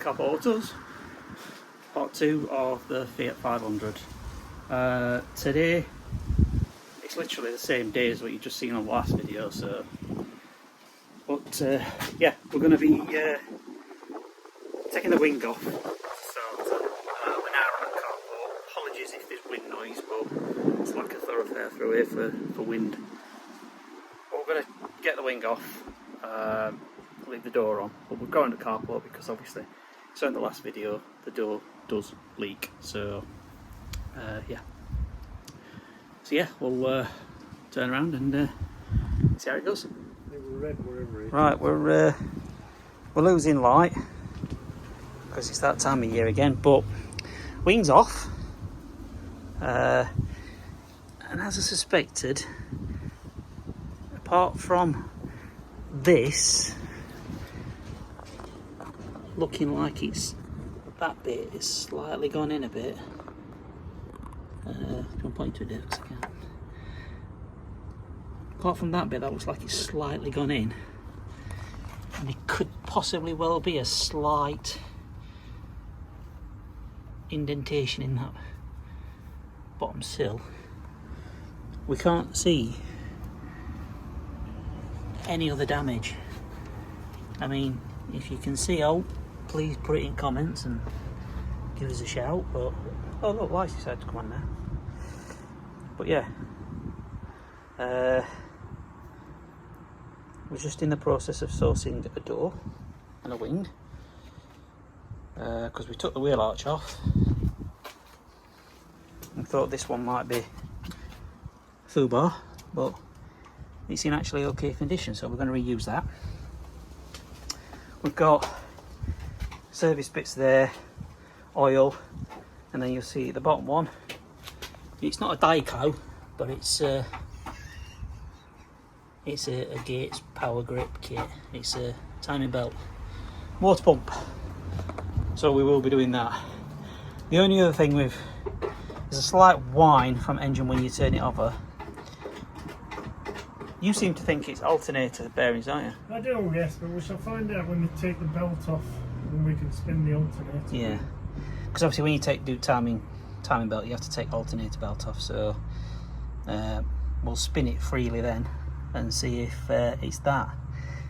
Cop Autos, part 2 of the Fiat 500. Today, it's literally the same day as what you've just seen on the last video, so, but yeah, we're going to be taking the wing off. So we're now on a carport. Apologies if there's wind noise, but it's like a thoroughfare through here for wind. But we're going to get the wing off, leave the door on, but we're going to carport because obviously, so in the last video, the door does leak, so yeah. So yeah, we'll turn around and see how it goes. Right, we're losing light because it's that time of year again, but wings off, and as I suspected, apart from this looking like it's that bit is slightly gone in a bit. Can I point to it because I can't. Apart from that bit, that looks like it's slightly gone in, and it could possibly well be a slight indentation in that bottom sill. We can't see any other damage. I mean, if you can see out, please put it in comments and give us a shout. But oh look, lights decided to come on now. But yeah, we're just in the process of sourcing a door and a wing because we took the wheel arch off and thought this one might be foobar, but it's in actually okay condition, so we're going to reuse that. We've got service bits there, oil, and then you'll see the bottom one. It's not a Dyco, but it's a Gates power grip kit. It's a timing belt, water pump. So we will be doing that. The only other thing there's a slight whine from engine when you turn it over. You seem to think it's alternator bearings, don't you? I do, yes, but we shall find out when we take the belt off and we can spin the alternator. Yeah, because obviously when you do timing belt, you have to take alternator belt off, so we'll spin it freely then and see if it's that.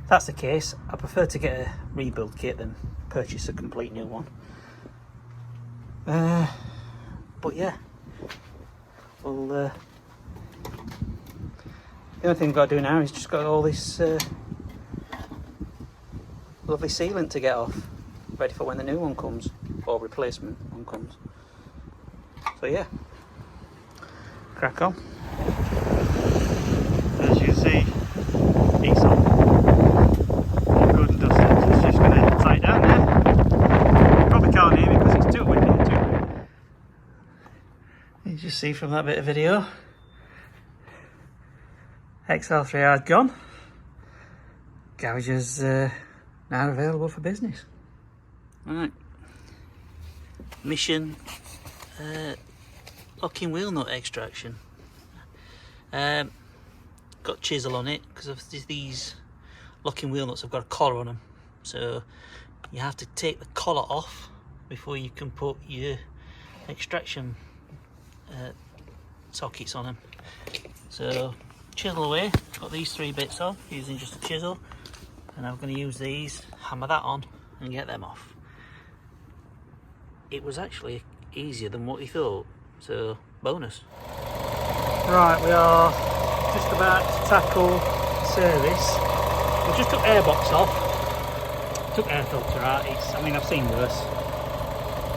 If that's the case, I prefer to get a rebuild kit than purchase a complete new one. But yeah, we'll the only thing we've got to do now is just got all this lovely sealant to get off, ready for when the new one comes, or replacement one comes. So yeah, crack on. As you see, it's on. All good and dusty. So it's just going to tie it down there. You probably can't hear me because it's too windy. You just see from that bit of video, XL3R gone. Garage is now available for business. Right. Mission locking wheel nut extraction. Got chisel on it because of these locking wheel nuts have got a collar on them, so you have to take the collar off before you can put your extraction sockets on them. So chisel away, got these 3 bits on using just a chisel, and I'm going to use these, hammer that on and get them off. It was actually easier than what we thought, so bonus. Right, we are just about to tackle service. We just took airbox off, took air filter out. I mean, I've seen worse,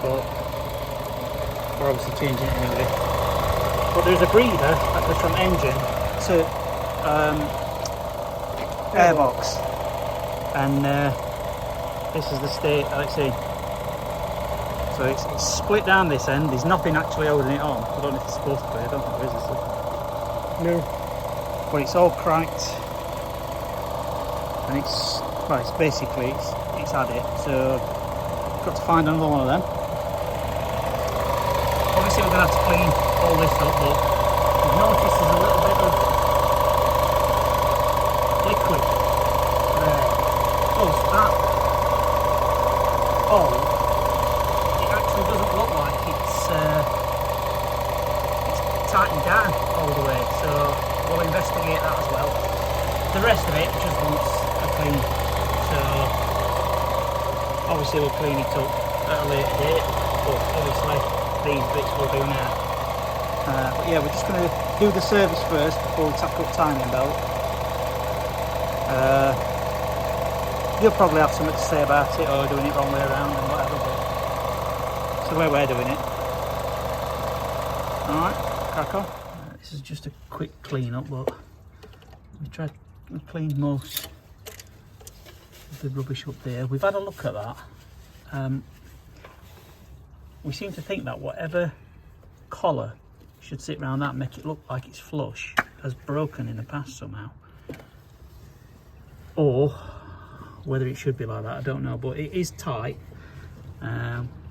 but we're obviously changing it anyway. But there's a breather that goes from engine to airbox, and this is the state that it's in. So it's split down this end. There's nothing actually holding it on. I don't know if it's supposed to be. I don't think there is. No. But it's all cracked, and it's basically it's had it. So I've got to find another one of them. Obviously we're going to have to clean all this up, but you've noticed there's a little bit of liquid there. Oh, that fault, it actually doesn't look like it's tightened down all the way, so we'll investigate that as well. The rest of it just wants a clean, so obviously we'll clean it up at a later date, but obviously these bits we'll do now. But yeah, we're just going to do the service first before we tack up timing belt. You'll probably have something to say about it, or doing it wrong way around and whatever, but it's the way we're doing it. Alright, crack on. This is just a quick clean up, but we tried to clean most of the rubbish up there. We've had a look at that. We seem to think that whatever collar should sit around that and make it look like it's flush has broken in the past somehow. Or whether it should be like that, I don't know, but it is tight.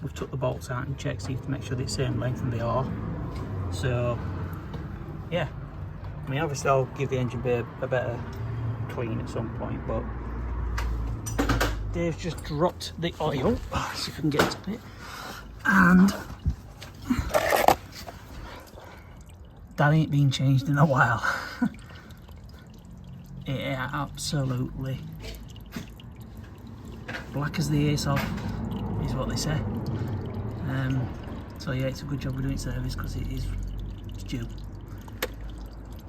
We've took the bolts out and checked, see to make sure they're the same length, and they are. So yeah, I mean, obviously I'll give the engine bay a better clean at some point, but Dave's just dropped the oil. Let's see if we can get to it. And that ain't been changed in a while. It absolutely black as the ace off, is what they say. So yeah, it's a good job we're doing service, because it's due.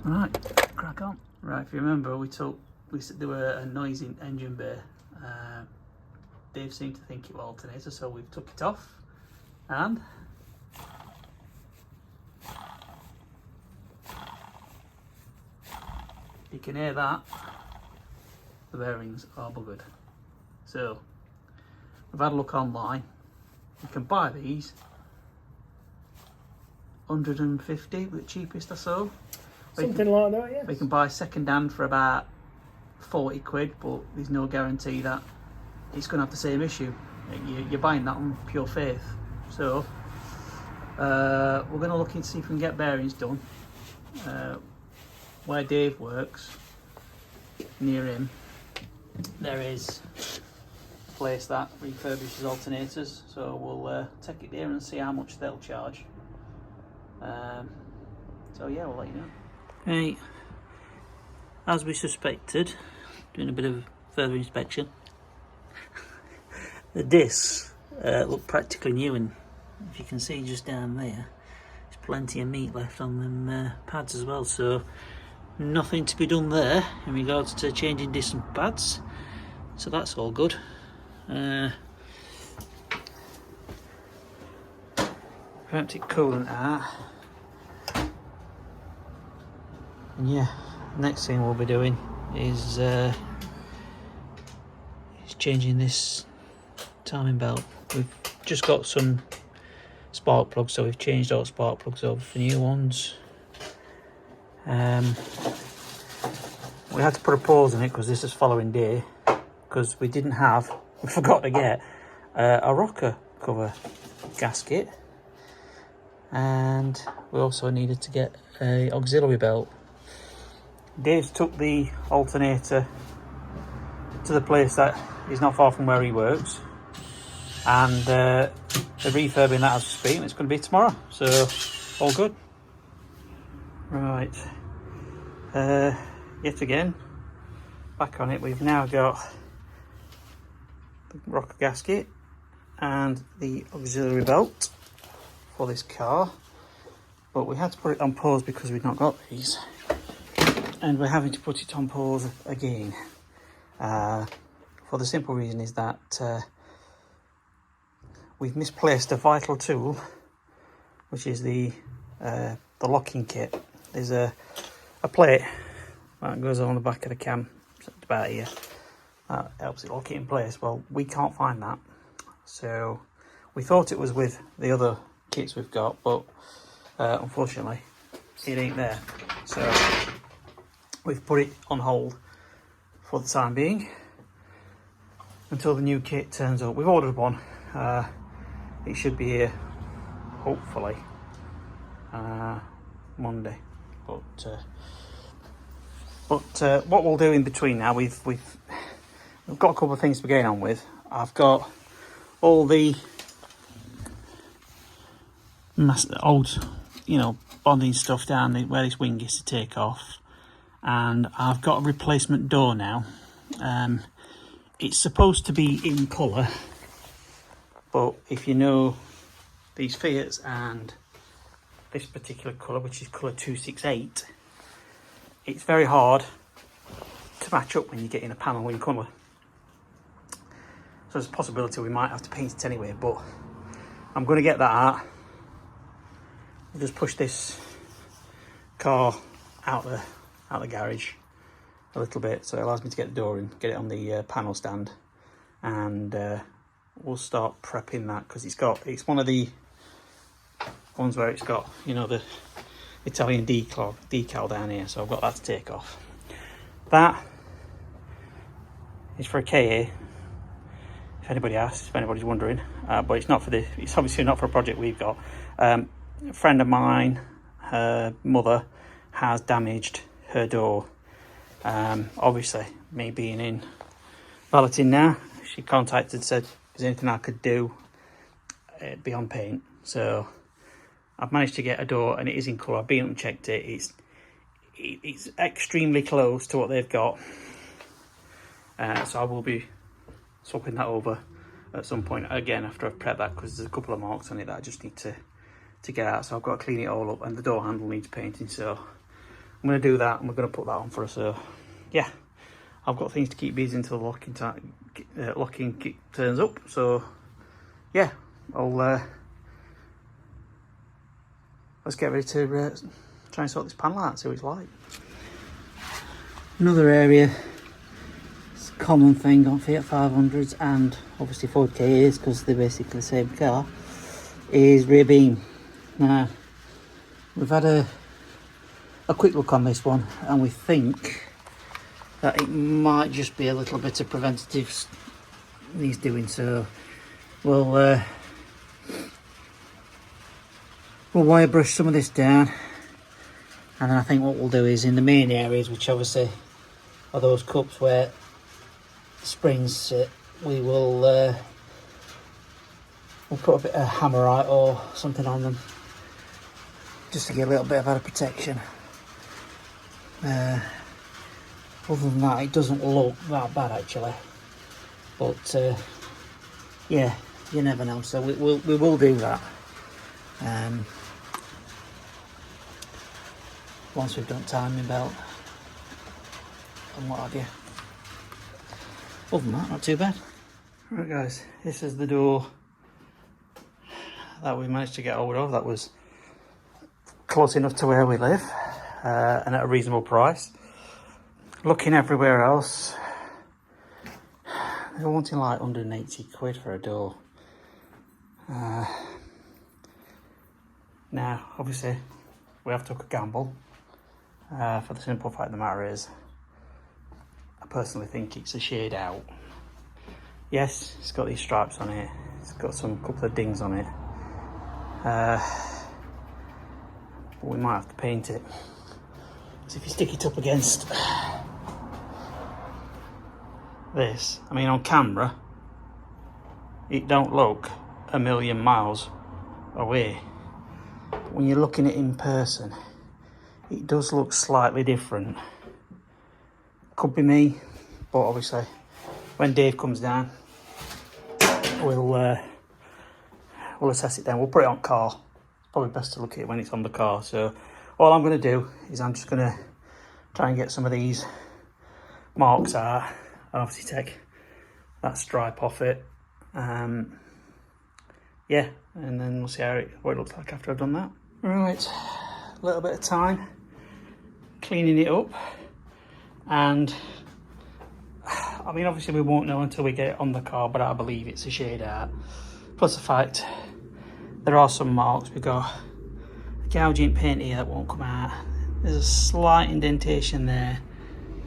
Right, crack on. Right, if you remember, we said there were a noisy engine bay. Dave seemed to think it was alternator, so we've took it off, and you can hear that the bearings are buggered. So we've had a look online. You can buy these 150, the cheapest or so. Something like that, yeah. We can buy second hand for about 40 quid, but there's no guarantee that it's going to have the same issue. You're buying that on pure faith. So we're going to look and see if we can get bearings done. Where Dave works, near him, there is a place that refurbishes alternators, so we'll take it there and see how much they'll charge. So yeah, we'll let you know. Right, as we suspected, doing a bit of further inspection, the discs look practically new, and if you can see just down there, there's plenty of meat left on them pads as well, so nothing to be done there in regards to changing discs and pads, so that's all good. Preventative coolant out, and yeah, next thing we'll be doing is changing this timing belt. We've just got some spark plugs, so we've changed all spark plugs over for new ones. We had to put a pause in it because this is following day, because we forgot to get a rocker cover gasket, and we also needed to get a auxiliary belt. Dave's took the alternator to the place that is not far from where he works, and they're refurbing that as we speak, and it's going to be tomorrow, so all good. Right, yet again, back on it. We've now got the rocker gasket and the auxiliary belt for this car, but we had to put it on pause because we've not got these, and we're having to put it on pause again, for the simple reason is that we've misplaced a vital tool, which is the locking kit. There's a plate that goes on the back of the cam, about here, that helps it lock it in place. Well, we can't find that, so we thought it was with the other kits we've got, but unfortunately it ain't there, so we've put it on hold for the time being until the new kit turns up. We've ordered one. It should be here hopefully Monday, but what we'll do in between now, we've got a couple of things to be going on with. I've got all the old, you know, bonding stuff down where this wing is to take off, and I've got a replacement door now. It's supposed to be in colour, but if you know these Fiats and this particular colour, which is colour 268, it's very hard to match up when you get in a panel in colour. So there's a possibility we might have to paint it anyway, but I'm going to get that out. I'll just push this car out the garage a little bit, so it allows me to get the door in, get it on the panel stand, and we'll start prepping that, because it's one of the ones where it's got, you know, the Italian decal down here, so I've got that to take off. That is for a KA, if anybody asks, if anybody's wondering, but it's obviously not for a project we've got. A friend of mine, her mother has damaged her door. Obviously, me being in valeting now, she contacted, said, is there anything I could do beyond paint? So I've managed to get a door, and it is in colour. I've been up and checked it. It's extremely close to what they've got. So I will be swapping that over at some point again after I've prepped that, because there's a couple of marks on it that I just need to get out. So I've got to clean it all up, and the door handle needs painting. So I'm going to do that, and we're going to put that on for us. So yeah, I've got things to keep busy until the locking turns up. So yeah, let's get ready to try and sort this panel out, see what it's like. Another area, it's a common thing on Fiat 500s and obviously Ford KAs, because they're basically the same car, is rear beam. Now, we've had a quick look on this one, and we think that it might just be a little bit of preventative needs doing. So we'll wire brush some of this down, and then I think what we'll do is in the main areas, which obviously are those cups where the springs sit, we'll put a bit of hammerite or something on them, just to get a little bit of added protection. Other than that, it doesn't look that bad actually, but yeah, you never know. So we will do that once we've done timing belt and what have you. Other than that, not too bad. Right guys, this is the door that we managed to get hold of. That was close enough to where we live, and at a reasonable price. Looking everywhere else, they're wanting like 180 quid for a door. Now, obviously, we have took a gamble. For the simple fact of the matter is, I personally think it's a shade out. Yes, it's got these stripes on it. It's got some couple of dings on it. But we might have to paint it. So if you stick it up against this, I mean, on camera, it don't look a million miles away. When you're looking at it in person, it does look slightly different. Could be me, but obviously when Dave comes down, we'll assess it then. We'll put it on car. It's probably best to look at it when it's on the car. So all I'm going to do is I'm just going to try and get some of these marks out, and obviously take that stripe off it. Yeah, and then we'll see what it looks like after I've done that. Right, a little bit of time cleaning it up, and I mean, obviously we won't know until we get it on the car, but I believe it's a shade out. Plus the fact there are some marks. We've got a gouging paint here that won't come out. There's a slight indentation there,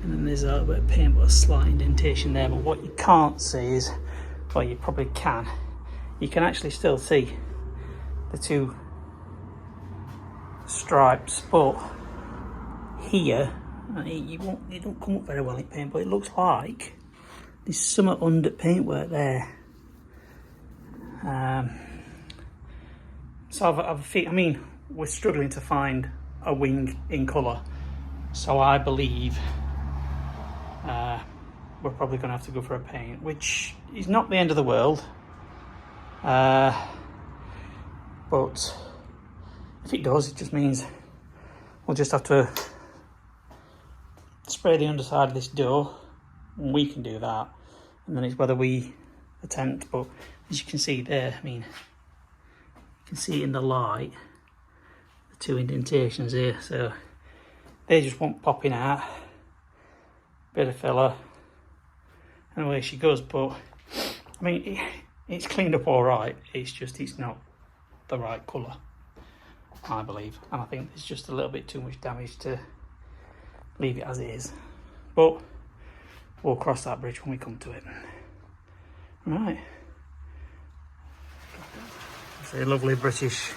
and then there's a little bit of paint but a slight indentation there. But what you can't see is, well, you probably can, you can actually still see the two stripes, but here it don't come up very well in paint, but it looks like there's some under paintwork there. So I mean, we're struggling to find a wing in colour, so I believe we're probably going to have to go for a paint, which is not the end of the world. But if it does, it just means we'll just have to spray the underside of this door, and we can do that, and then it's whether we attempt. But as you can see there, I mean, you can see in the light the 2 indentations here, so they just want popping out. Bit of filler, and away she goes. But I mean, it's cleaned up all right, it's just it's not the right colour, I believe, and I think there's just a little bit too much damage to leave it as it is, but we'll cross that bridge when we come to it. Right, it's a lovely British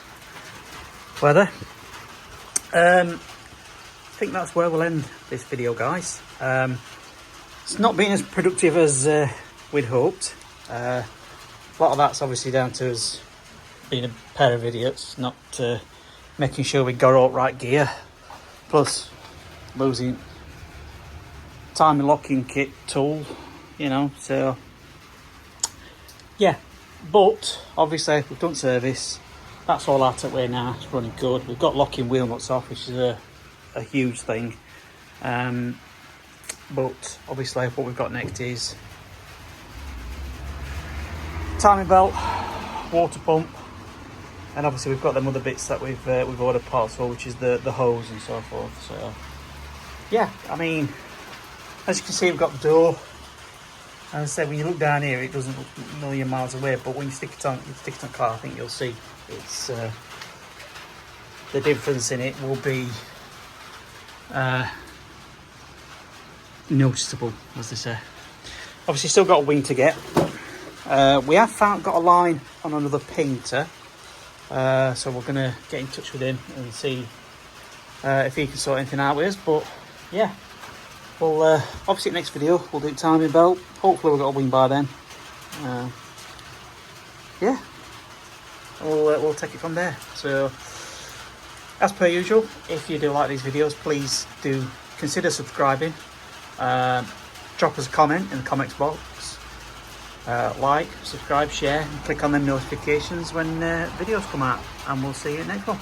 weather. I think that's where we'll end this video, guys. It's not been as productive as we'd hoped. A lot of that's obviously down to us being a pair of idiots, not making sure we got all right gear, plus losing timing locking kit tool, you know. So yeah, but obviously we've done service, that's all out of the way now, it's running good. We've got locking wheel nuts off, which is a huge thing. But obviously what we've got next is timing belt, water pump, and obviously we've got them other bits that we've ordered parts for, which is the hose and so forth. So yeah, I mean, as you can see, we've got the door. As I said, when you look down here, it doesn't look a million miles away, but when you stick it on the car, I think you'll see it's the difference in it will be noticeable, as they say. Obviously still got a wing to get. We have got a line on another painter, so we're going to get in touch with him and see if he can sort anything out with us. But yeah, well, obviously next video we'll do timing belt. Hopefully we've got a wing by then. Yeah, we'll take it from there. So as per usual, if you do like these videos, please do consider subscribing. Drop us a comment in the comments box. Like, subscribe, share, and click on them notifications when videos come out. And we'll see you next one.